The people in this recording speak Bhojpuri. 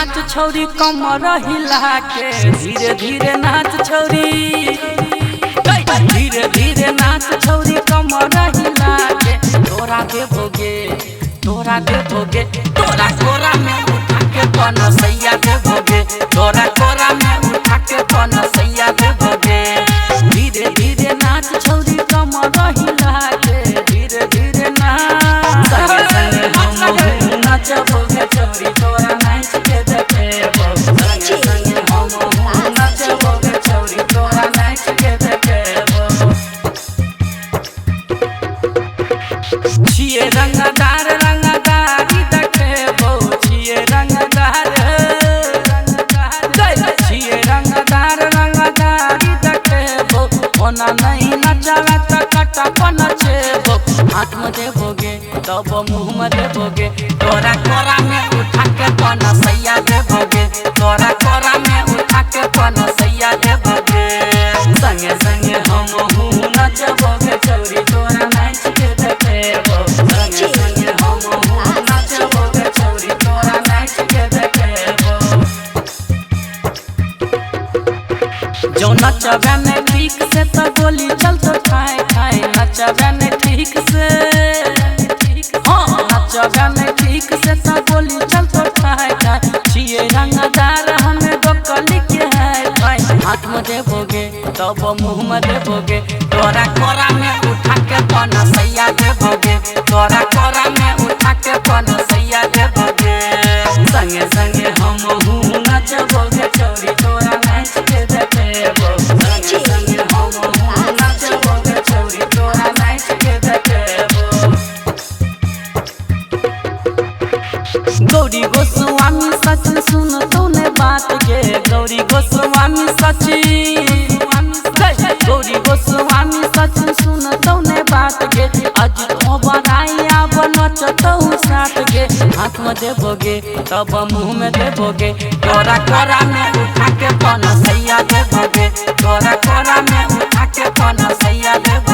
नाच छौरी कमर हिला के, धीरे धीरे नाच छौरी, धीरे धीरे नाच छौरी कमर हिला के। तोरा देबोगे, तोरा देबोगे, तोरा कोरा में उठा के पनसैया देबोगे, तोरा कोरा में उठा के पनसैया देबोगे। धीरे धीरे नाच छौरी कमर हिला के, धीरे धीरे नाच। संगे संगे हम नचबोगे छौरी तोरा नाच के देखेबो, संगे संगे हम नचबोगे छौरी तोरा नाच के देखेबो। छिए रंगदार रंगदारी देखेबो, छिए रंगदार, छिए रंगदार रंगदारी देखेबो। ओना नहीं नचला त कटपन छेबो, हाथ में देबोगे तब मुँह में देबोगे, तोरा कोरा में उठा के पनसैया देबोगे, तोरा कोरा में उठा के पनसैया देबोगे। संगे संगे हम नचबोगे छौरी तोरा नाच के देखेबो, संगे संगे हम नचबोगे छौरी तोरा नाच के देखेबो। जो नचबे नहीं ठीक से तो गोली चलतो खाए खाए, नचबे नहीं ठीक से, हाँ नचबे नहीं ठीक से तो गोली चलतो खाए खाए। छिए रंगदार हमें गोकली के है भाई, हाथ में देबोगे तब मुँह में देबोगे, तोरा कोरा में उठा के पनसैया देबोगे, तोरा कोरा में उठा के पनसैया देबोगे। संगे संगे हम नचबोगे छौरी तोरा नाच के देखेबो, संगे संगे हम नचबोगे छौरी तोरा नाच के देखेबो। गौरी गोस्वामी सचिन सुन तूने बात के, गौरी गोस्वामी सचिन, गौरी गोस्वामी सचिन सुन तूने बात के। अजित ओबराई आब नचतौ साथ के, हाथ में देबोगे तब मुँह में देबोगे, तोरा कोरा में उठा के पनसैया देबोगे, तोरा कोरा में उठा के पनसैया देबोगे।